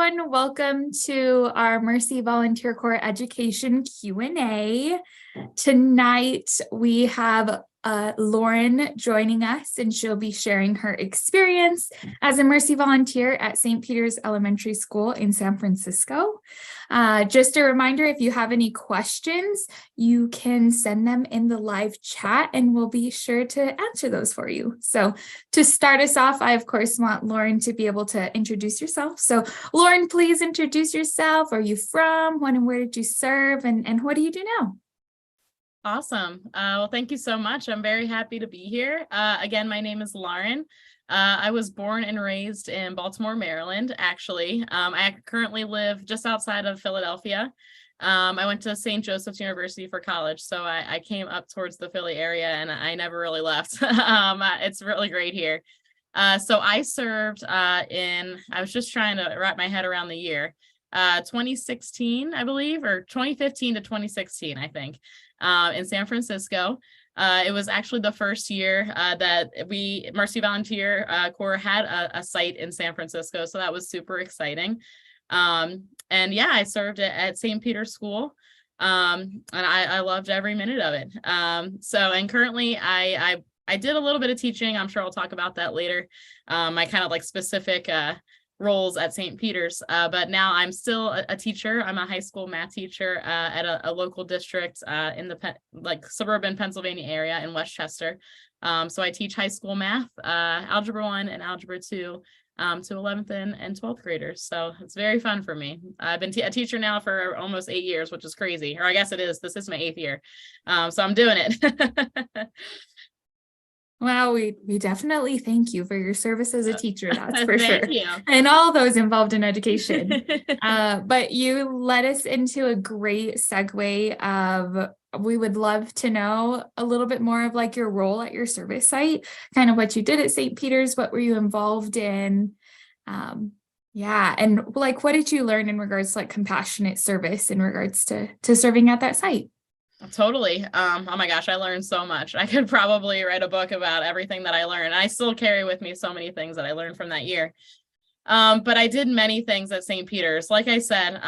everyone. Welcome to our Mercy Volunteer Corps Education Q&A. Tonight, we have Lauren joining us, and she'll be sharing her experience as a Mercy volunteer at St. Peter's Elementary School in San Francisco. Just a reminder, if you have any questions, you can send them in the live chat and we'll be sure to answer those for you. So to start us off, I of course want Lauren to be able to introduce yourself. So Lauren, please introduce yourself. Where are you from? When and where did you serve? And what do you do now? Awesome. Well, thank you so much. I'm very happy to be here. Again, my name is Lauren. I was born and raised in Baltimore, Maryland, actually. I currently live just outside of Philadelphia. I went to St. Joseph's University for college, so I came up towards the Philly area and I never really left. It's really great here. So I served I was just trying to wrap my head around the year, 2016, I believe, or 2015 to 2016, I think. In San Francisco. It was actually the first year that Mercy Volunteer Corps had a site in San Francisco. So that was super exciting. And yeah, I served at St. Peter's School. And I loved every minute of it. And currently I did a little bit of teaching. I'm sure I'll talk about that later. My kind of like specific roles at St. Peter's, but now I'm still a teacher. I'm a high school math teacher at a local district in the suburban Pennsylvania area in Westchester. So I teach high school math, Algebra 1 and Algebra 2 to 11th and 12th graders. So it's very fun for me. I've been a teacher now for almost 8 years, which is crazy. Or I guess it is. This is my 8th year. So I'm doing it. Well, we definitely thank you for your service as a teacher, that's for sure. Thank you. And all those involved in education. But you led us into a great segue of, we would love to know a little bit more of like your role at your service site, kind of what you did at St. Peter's, what were you involved in? Yeah, and like, what did you learn in regards to like compassionate service in regards to serving at that site? Totally. Oh my gosh, I learned so much. I could probably write a book about everything that I learned. I still carry with me so many things that I learned from that year. But I did many things at St. Peter's. Like I said,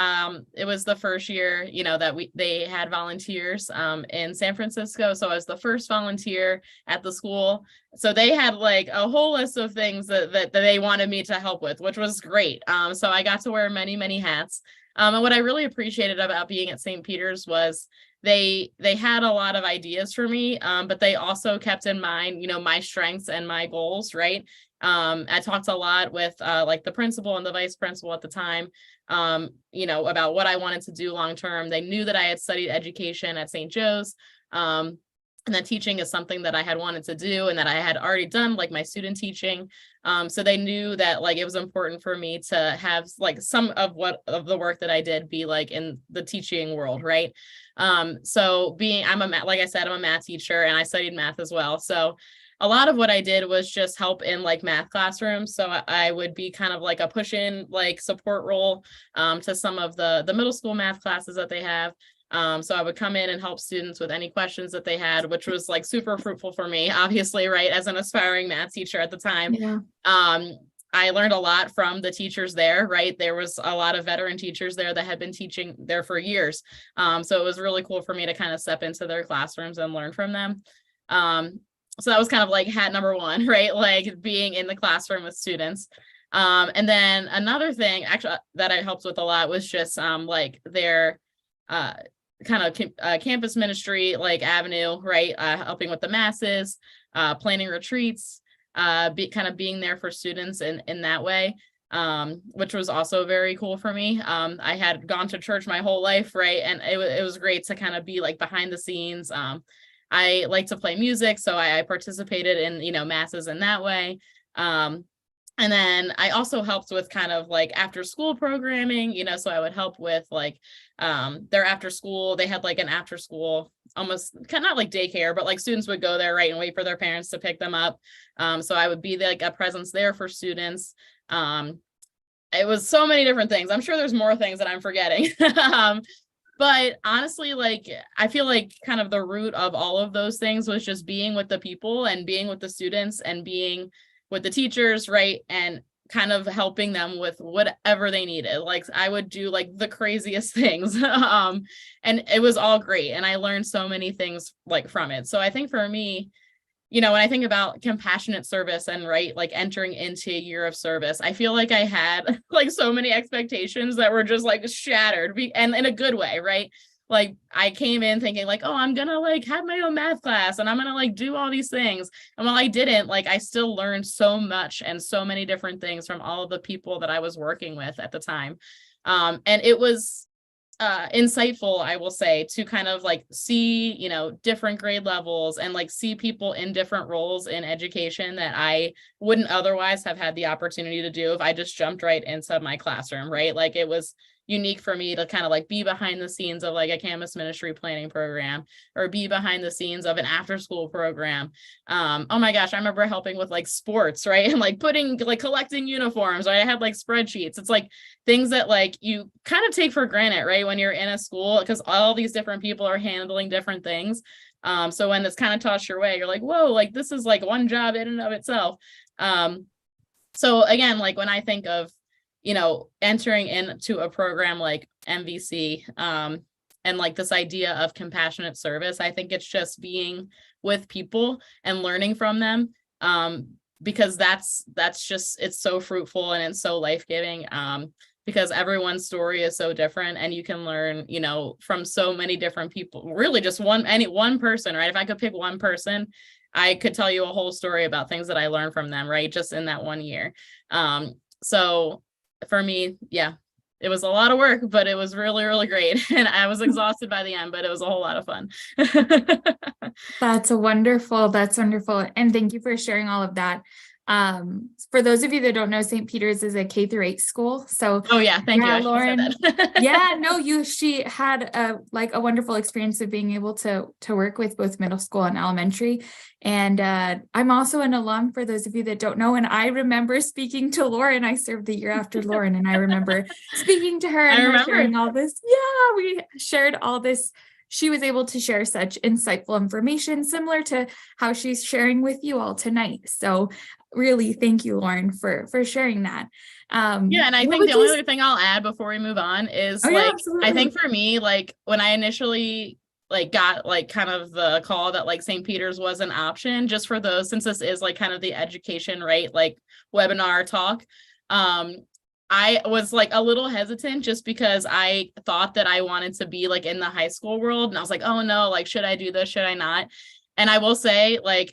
it was the first year, that they had volunteers in San Francisco. So I was the first volunteer at the school. So they had like a whole list of things that they wanted me to help with, which was great. So I got to wear many, many hats. And what I really appreciated about being at St. Peter's was they had a lot of ideas for me, but they also kept in mind, my strengths and my goals, right? I talked a lot with like the principal and the vice principal at the time, about what I wanted to do long term. They knew that I had studied education at St. Joe's. And that teaching is something that I had wanted to do and that I had already done, like my student teaching. So they knew that like it was important for me to have like some of the work that I did be like in the teaching world, right? So like I said, I'm a math teacher and I studied math as well. So a lot of what I did was just help in like math classrooms. So I would be kind of like a push-in like support role to some of the middle school math classes that they have. So I would come in and help students with any questions that they had, which was like super fruitful for me, obviously, right, as an aspiring math teacher at the time. Yeah. I learned a lot from the teachers there, right? There was a lot of veteran teachers there that had been teaching there for years. So it was really cool for me to kind of step into their classrooms and learn from them. So that was kind of like hat number one, right? Like being in the classroom with students. And then another thing actually that I helped with a lot was just like their kind of campus ministry like avenue, right? Helping with the masses, planning retreats, being there for students in that way, which was also very cool for me. I had gone to church my whole life, right? And it was great to kind of be like behind the scenes. I like to play music, so I participated in, masses in that way. And then I also helped with kind of like after school programming, so I would help with like their after school. They had like an after school, almost kind of not like daycare, but like students would go there, right, and wait for their parents to pick them up. So I would be like a presence there for students. It was so many different things. I'm sure there's more things that I'm forgetting. But honestly, like, I feel like kind of the root of all of those things was just being with the people and being with the students and being with the teachers, right? And kind of helping them with whatever they needed. Like I would do like the craziest things. And it was all great. And I learned so many things like from it. So I think for me, when I think about compassionate service and right, like entering into a year of service, I feel like I had like so many expectations that were just like shattered, and in a good way, right? Like I came in thinking like, oh, I'm gonna like have my own math class and I'm gonna like do all these things. And while I didn't, like I still learned so much and so many different things from all of the people that I was working with at the time. And it was insightful, I will say, to kind of like see, different grade levels and like see people in different roles in education that I wouldn't otherwise have had the opportunity to do if I just jumped right into my classroom, right? Like it was unique for me to kind of like be behind the scenes of like a campus ministry planning program or be behind the scenes of an after school program. Oh my gosh, I remember helping with like sports, right? And like collecting uniforms, right? I had like spreadsheets. It's like things that like you kind of take for granted, right? When you're in a school, because all these different people are handling different things. So when it's kind of tossed your way, you're like, whoa, like this is like one job in and of itself. So again, like when I think of entering into a program like MVC, and like this idea of compassionate service, I think it's just being with people and learning from them, because that's just, it's so fruitful and it's so life-giving, because everyone's story is so different and you can learn, from so many different people, really just one person, right? If I could pick one person, I could tell you a whole story about things that I learned from them, right? Just in that one year. So for me, yeah, it was a lot of work, but it was really, really great. And I was exhausted by the end, but it was a whole lot of fun. That's wonderful. And thank you for sharing all of that. For those of you that don't know, St. Peter's is a K-8 school. So oh yeah, thank you. Lauren. She had a wonderful experience of being able to work with both middle school and elementary. And I'm also an alum, for those of you that don't know. And I remember speaking to Lauren. I served the year after Lauren, and I remember speaking to her and her sharing all this. Yeah, we shared all this. She was able to share such insightful information, similar to how she's sharing with you all tonight. So really, thank you, Lauren, for sharing that. And I think the only other thing I'll add before we move on is I think for me, like when I initially like got like kind of the call that like St. Peter's was an option, just for those, since this is like kind of the education, right? Like webinar talk. I was like a little hesitant just because I thought that I wanted to be like in the high school world. And I was like, oh no, like, should I do this? Should I not? And I will say, like,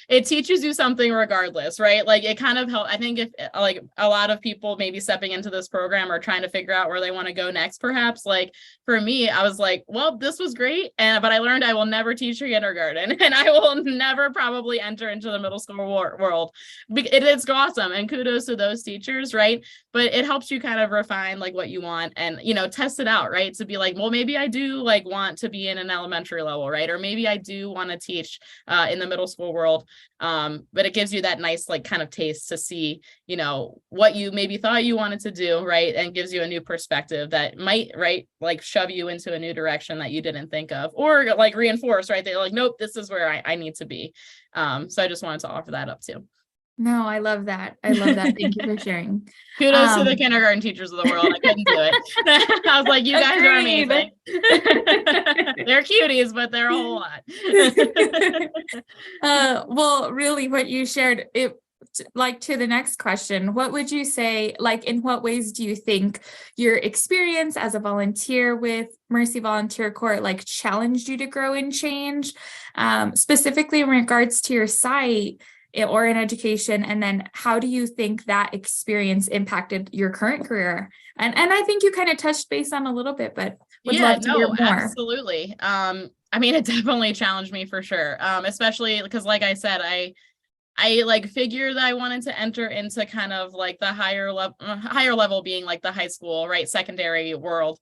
it teaches you something regardless, right? Like it kind of helped. I think if like a lot of people maybe stepping into this program or trying to figure out where they want to go next, perhaps, like for me, I was like, well, this was great. But I learned I will never teach kindergarten and I will never probably enter into the middle school world. It's awesome. And kudos to those teachers, right? But it helps you kind of refine like what you want and, test it out, right? To be like, well, maybe I do like want to be in an elementary level, right? Or maybe I do want to teach in the middle school world. But it gives you that nice like kind of taste to see, what you maybe thought you wanted to do, right? And gives you a new perspective that might, right, like shove you into a new direction that you didn't think of, or like reinforce, right? They're like, nope, this is where I need to be. So I just wanted to offer that up too. No, I love that. Thank you for sharing. Kudos to the kindergarten teachers of the world. I couldn't do it. I was like, you guys are amazing. They're cuties, but they're a whole lot. Well, really what you shared, it like to the next question, what would you say, like, in what ways do you think your experience as a volunteer with Mercy Volunteer Corps like challenged you to grow and change, specifically in regards to your site or in education? And then how do you think that experience impacted your current career? And I think you kind of touched base on a little bit, but would love to hear more. Absolutely. I mean, it definitely challenged me for sure. Especially because like I said, I like figured that I wanted to enter into kind of like the higher level being like the high school, right? Secondary world.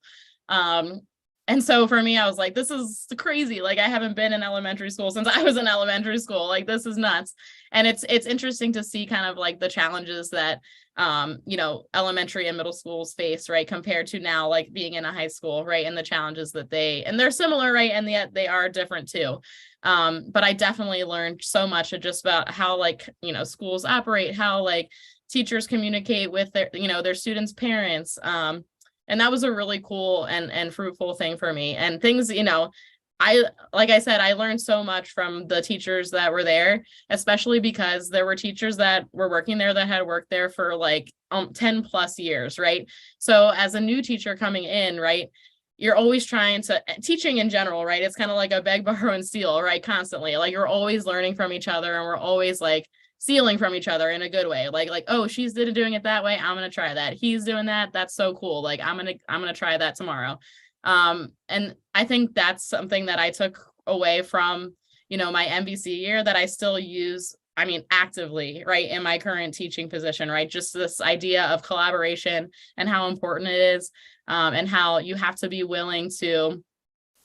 And so for me, I was like, this is crazy. Like, I haven't been in elementary school since I was in elementary school. Like, this is nuts. And it's interesting to see kind of like the challenges that, elementary and middle schools face, right? Compared to now, like being in a high school, right? And the challenges that and they're similar, right? And yet they are different too. But I definitely learned so much just about how like, schools operate, how like teachers communicate with their, their students' parents. And that was a really cool and fruitful thing for me. And things, like I said, I learned so much from the teachers that were there, especially because there were teachers that were working there that had worked there for like 10 plus years, right? So as a new teacher coming in, right, you're always trying to, teaching in general, right? It's kind of like a beg, borrow, and steal, right? Constantly. Like you're always learning from each other, and we're always like stealing from each other in a good way. Like, oh, she's doing it that way, I'm gonna try that. He's doing that. That's so cool. Like I'm gonna try that tomorrow. And I think that's something that I took away from, my MVC year that I still use, I mean, actively, right, in my current teaching position, right? Just this idea of collaboration and how important it is, and how you have to be willing to,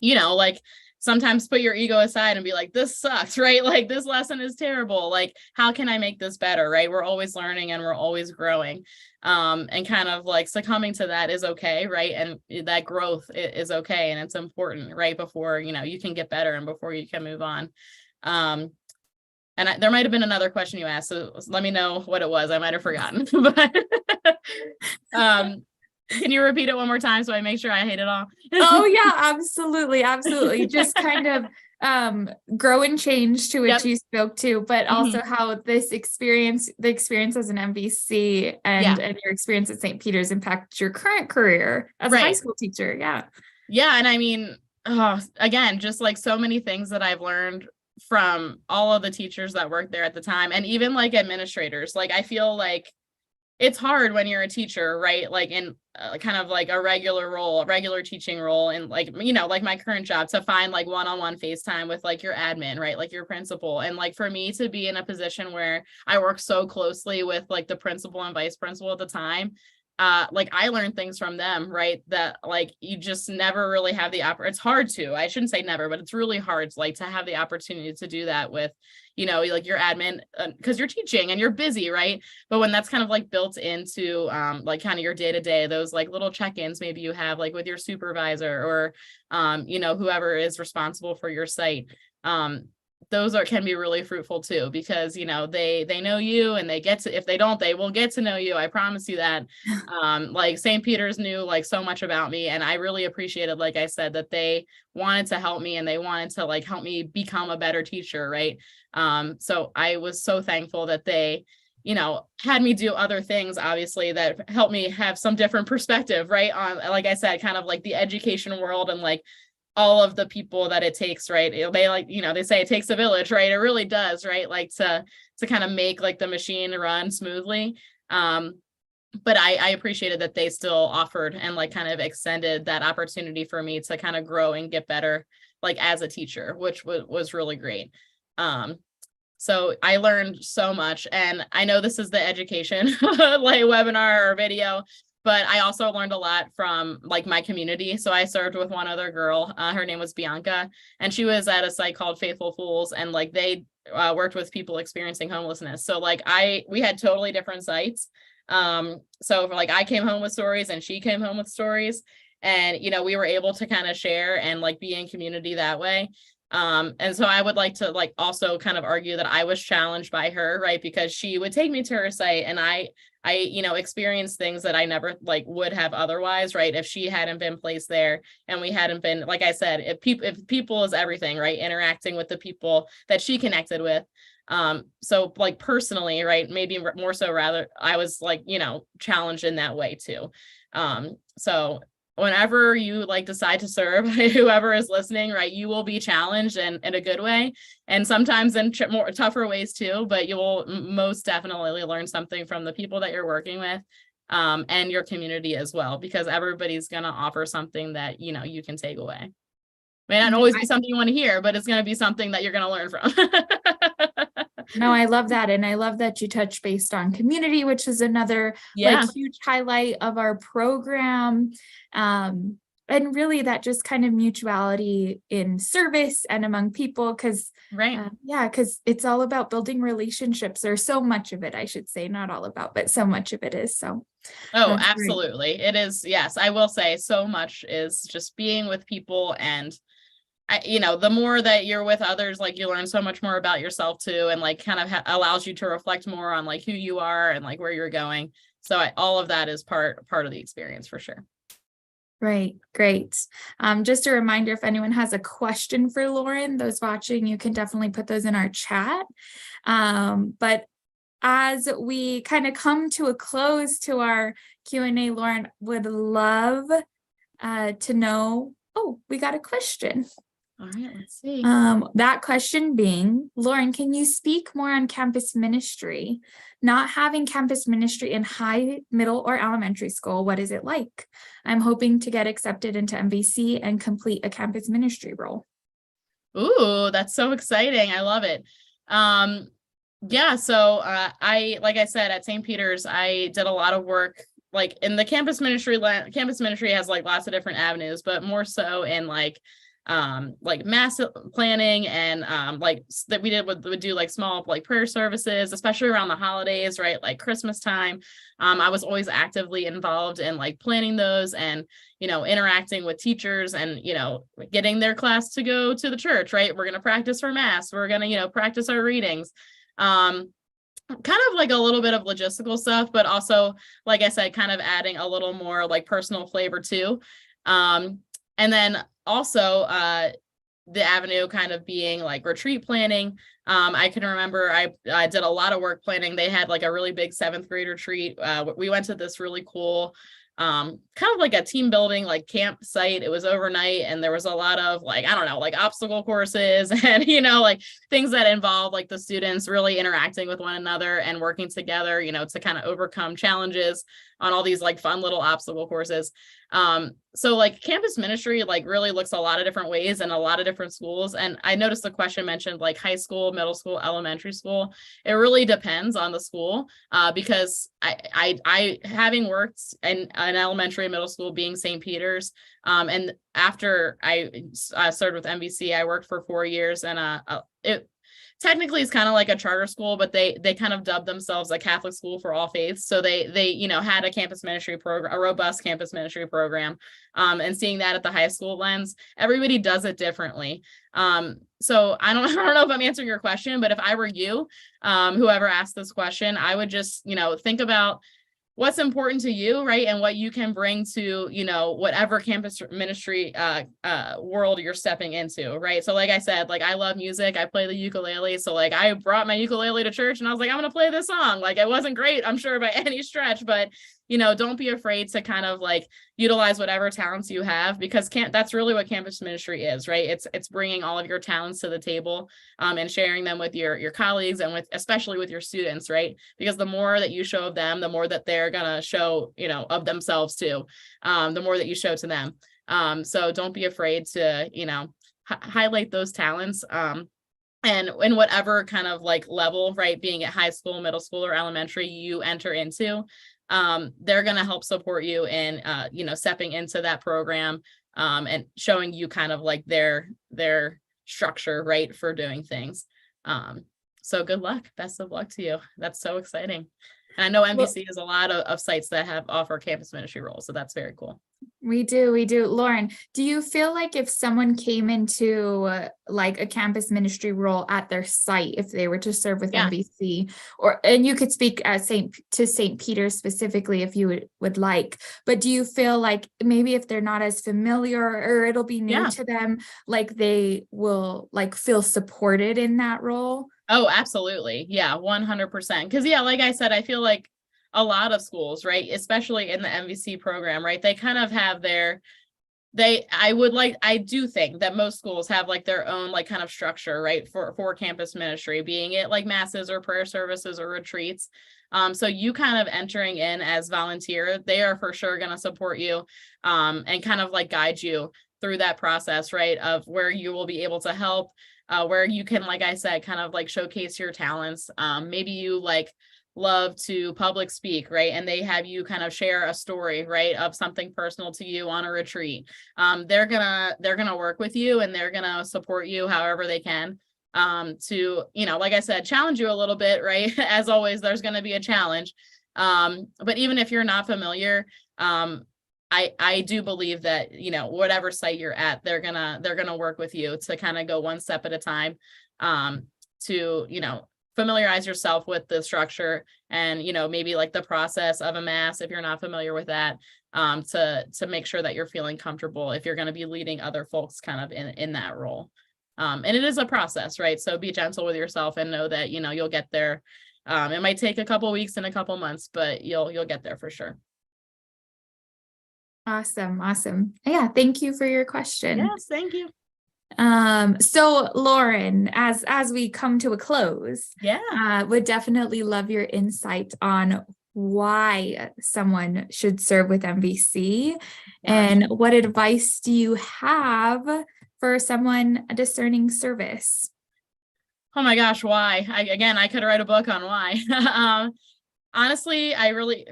like sometimes put your ego aside and be like, this sucks, right? Like this lesson is terrible. Like, how can I make this better, right? We're always learning and we're always growing. And kind of like succumbing to that is okay, right? And that growth is okay. And it's important, right? Before, you can get better and before you can move on. And there might have been another question you asked, so let me know what it was. I might have forgotten. But can you repeat it one more time so I make sure I hit it all? Oh yeah, absolutely. Absolutely. Just kind of grow and change to which you spoke to, but also how this experience, the experience as an MVC and your experience at St. Peter's impact your current career as a high school teacher. Yeah. Yeah. And I mean, again, just like so many things that I've learned from all of the teachers that worked there at the time, and even like administrators. Like I feel like it's hard when you're a teacher, right? Like in kind of like a regular teaching role, and like, like my current job, to find like one-on-one FaceTime with like your admin, right? Like your principal. And like for me to be in a position where I work so closely with like the principal and vice principal at the time, like I learned things from them, right? That like you just never really have it's hard to, I shouldn't say never, but it's really hard like to have the opportunity to do that with, like your admin, because you're teaching and you're busy, right? But when that's kind of like built into like kind of your day-to-day, those like little check-ins maybe you have like with your supervisor or whoever is responsible for your site, those can be really fruitful too, because they know you, and if they don't, they will get to know you. I promise you that. Like St. Peter's knew like so much about me, and I really appreciated, like I said, that they wanted to help me, and they wanted to like help me become a better teacher, right? So I was so thankful that they had me do other things, obviously, that helped me have some different perspective, right, on, like I said, kind of like the education world, and like all of the people that it takes, right? They like, they say it takes a village, right? It really does, right? Like to kind of make like the machine run smoothly. But I appreciated that they still offered and like kind of extended that opportunity for me to kind of grow and get better, like as a teacher, which was really great. So I learned so much, and I know this is the education like webinar or video, but I also learned a lot from like my community. So I served with one other girl, her name was Bianca, and she was at a site called Faithful Fools, and like they worked with people experiencing homelessness. So like we had totally different sites. So like I came home with stories and she came home with stories, and we were able to kind of share and like be in community that way. And so I would like to like also kind of argue that I was challenged by her, right? Because she would take me to her site, and I experienced things that I never like would have otherwise, right? If she hadn't been placed there, and we hadn't been, like I said, if people is everything, right? Interacting with the people that she connected with. So like personally, right? Maybe more so rather, I was like, challenged in that way too. So whenever you like decide to serve, whoever is listening, right, you will be challenged in a good way, and sometimes in more tougher ways too, but you will most definitely learn something from the people that you're working with, and your community as well, because everybody's going to offer something that, you can take away. May not always be something you want to hear, but it's going to be something that you're going to learn from. No, I love that. And I love that you touch based on community, which is another like huge highlight of our program. And really that just kind of mutuality in service and among people. Cause cause it's all about building relationships. There's so much of it, I should say, not all about, but so much of it is. So. Oh, absolutely. Great. It is. Yes. I will say so much is just being with people and the more that you're with others, like you learn so much more about yourself too, and like kind of allows you to reflect more on like who you are and like where you're going. So all of that is part of the experience for sure. Right, great. Just a reminder, if anyone has a question for Lauren, those watching, you can definitely put those in our chat. But as we kind of come to a close to our Q&A, Lauren, would love to know, oh, we got a question. All right, let's see. That question being, Lauren, can you speak more on campus ministry? Not having campus ministry in high, middle, or elementary school, what is it like? I'm hoping to get accepted into MVC and complete a campus ministry role. Ooh, that's so exciting. I love it. Yeah, so like I said, at St. Peter's, I did a lot of work like in the campus ministry. Campus ministry has like lots of different avenues, but more so in like mass planning and like that we would do like small like prayer services, especially around the holidays, right? Like Christmas time. I was always actively involved in like planning those and, interacting with teachers and, getting their class to go to the church, right? We're going to practice for mass. We're going to, practice our readings. Kind of like a little bit of logistical stuff, but also, like I said, kind of adding a little more like personal flavor too. And then also the avenue kind of being like retreat planning. I can remember I did a lot of work planning. They had like a really big 7th grade retreat. We went to this really cool kind of like a team building like campsite. It was overnight and there was a lot of like, I don't know, like obstacle courses and, like things that involve like the students really interacting with one another and working together, to kind of overcome challenges on all these like fun little obstacle courses. So like campus ministry like really looks a lot of different ways in a lot of different schools. And I noticed the question mentioned like high school, middle school, elementary school. It really depends on the school because I having worked in an elementary and middle school being St. Peter's, and after I started with MVC, I worked for 4 years and it technically it's kind of like a charter school, but they kind of dubbed themselves a Catholic school for all faiths. So they had a campus ministry program, a robust campus ministry program. And seeing that at the high school lens, everybody does it differently. So I don't know if I'm answering your question, but if I were you, whoever asked this question, I would just, think about what's important to you, right? And what you can bring to, whatever campus ministry world you're stepping into, right? So like I said, like I love music, I play the ukulele. So like I brought my ukulele to church and I was like, I'm gonna play this song. Like it wasn't great, I'm sure by any stretch, but don't be afraid to kind of like utilize whatever talents you have because that's really what campus ministry is, right? It's bringing all of your talents to the table and sharing them with your colleagues and especially with your students, right? Because the more that you show of them, the more that they're gonna show, of themselves too. The more that you show to them. So don't be afraid to, highlight those talents. And in whatever kind of like level, right, being at high school, middle school, or elementary, you enter into, they're going to help support you in, stepping into that program and showing you kind of like their structure, right, for doing things. So good luck. Best of luck to you. That's so exciting. And I know MVC has a lot of sites that offer campus ministry roles. So that's very cool. We do. Lauren, do you feel like if someone came into like a campus ministry role at their site, if they were to serve with MVC, and you could speak at St. Peter's specifically if you would like, but do you feel like maybe if they're not as familiar or it'll be new to them, like they will like feel supported in that role? Oh, absolutely. Yeah, 100%. Because like I said, I feel like a lot of schools, right, especially in the MVC program, right, they kind of have I do think that most schools have like their own like kind of structure, right, for campus ministry, being it like masses or prayer services or retreats. So you kind of entering in as volunteer, they are for sure going to support you and kind of like guide you through that process, right, of where you will be able to help, where you can, like I said, kind of like showcase your talents. Maybe you like love to public speak, right? And they have you kind of share a story, right, of something personal to you on a retreat. They're gonna work with you and they're gonna support you however they can to, like I said, challenge you a little bit, right? As always, there's gonna be a challenge. But even if you're not familiar, I do believe that, whatever site you're at, they're gonna work with you to kind of go one step at a time, to, familiarize yourself with the structure and, maybe like the process of a mass, if you're not familiar with that, to make sure that you're feeling comfortable if you're going to be leading other folks kind of in that role. And it is a process, right? So be gentle with yourself and know that, you'll get there. It might take a couple weeks and a couple months, but you'll get there for sure. Awesome. Awesome. Yeah. Thank you for your question. Yes, thank you. So Lauren, as we come to a close, would definitely love your insight on why someone should serve with MVC, and what advice do you have for someone discerning service? Oh my gosh, why? I could write a book on why. Honestly,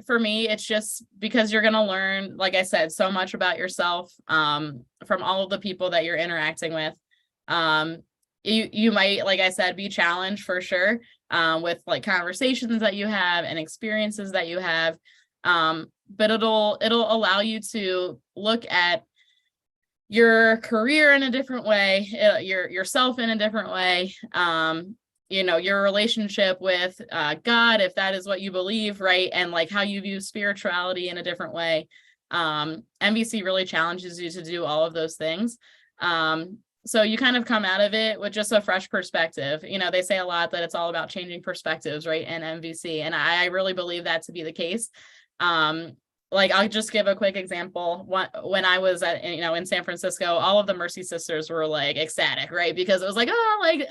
for me, it's just because you're going to learn, like I said, so much about yourself, from all of the people that you're interacting with. You might, like I said, be challenged for sure, with like conversations that you have and experiences that you have. But it'll allow you to look at your career in a different way, yourself in a different way. Your relationship with God, if that is what you believe, right? And like how you view spirituality in a different way. MVC really challenges you to do all of those things. So you kind of come out of it with just a fresh perspective. They say a lot that it's all about changing perspectives, right? In MVC. And I really believe that to be the case. Like I'll just give a quick example. When I was in San Francisco, all of the Mercy Sisters were like ecstatic, right? Because it was like, oh, like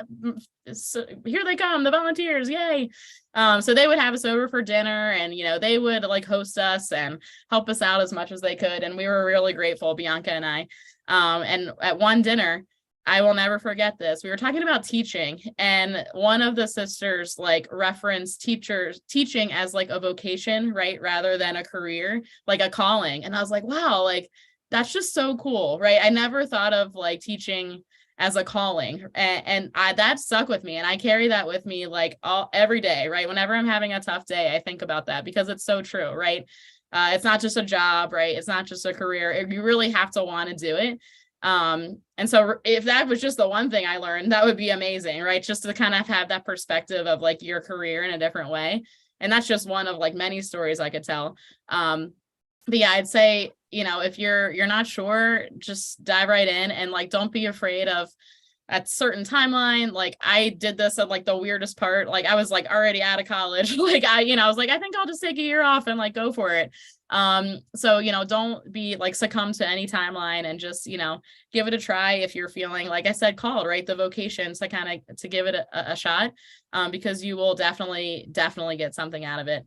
here they come, the volunteers, yay. So they would have us over for dinner, and they would like host us and help us out as much as they could, and we were really grateful, Bianca and I. And at one dinner, I will never forget this. We were talking about teaching, and one of the sisters like referenced teaching as like a vocation, right? Rather than a career, like a calling. And I was like, wow, like that's just so cool, right? I never thought of like teaching as a calling, and that stuck with me, and I carry that with me like every day, right? Whenever I'm having a tough day, I think about that because it's so true, right? It's not just a job, right? It's not just a career. You really have to want to do it. And so if that was just the one thing I learned, that would be amazing, right? Just to kind of have that perspective of like your career in a different way. And that's just one of like many stories I could tell. But yeah, I'd say, if you're not sure, just dive right in, and like, don't be afraid of a certain timeline. Like I did this at like the weirdest part. Like I was like already out of college. Like I was like, I think I'll just take a year off and like go for it. So, don't be like succumb to any timeline, and just, give it a try if you're feeling, like I said, called, right? The vocation to kind of, to give it a shot, because you will definitely get something out of it.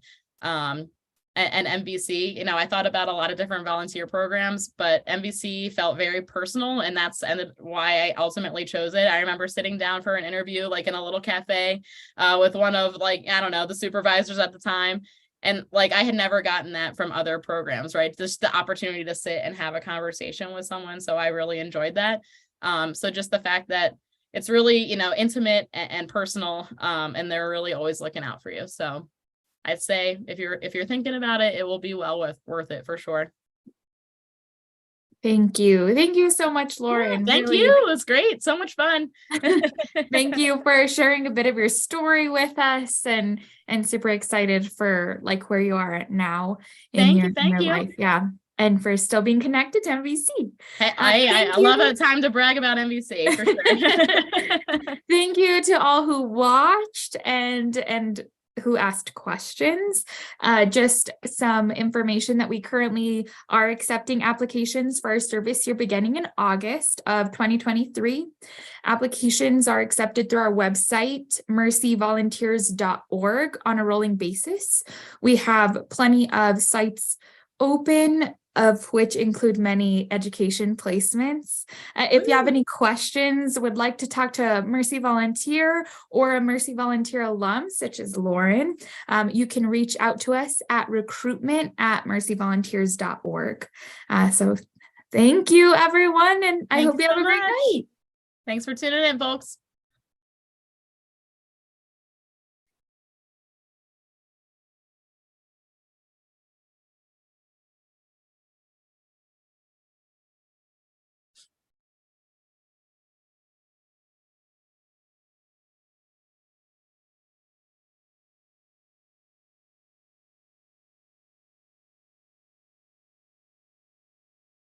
And MVC, I thought about a lot of different volunteer programs, but MVC felt very personal, and that's why I ultimately chose it. I remember sitting down for an interview, like in a little cafe, with one of like, I don't know, the supervisors at the time. And like, I had never gotten that from other programs, right? Just the opportunity to sit and have a conversation with someone. So I really enjoyed that. So just the fact that it's really, intimate and personal, and they're really always looking out for you. So I'd say if you're thinking about it, it will be well worth it for sure. Thank you. Thank you so much, Lauren. Yeah, thank you. It was great. So much fun. Thank you for sharing a bit of your story with us, and super excited for like where you are now in your life. Yeah. And for still being connected to MVC. I love a time to brag about MVC for sure. Thank you to all who watched and who asked questions. Just some information that we currently are accepting applications for our service year beginning in August of 2023. Applications are accepted through our website, mercyvolunteers.org, on a rolling basis. We have plenty of sites open, of which include many education placements. If you have any questions, would like to talk to a Mercy volunteer or a Mercy volunteer alum, such as Lauren, you can reach out to us at recruitment@mercyvolunteers.org. So thank you, everyone, and I hope you have a great night. Thanks for tuning in, folks.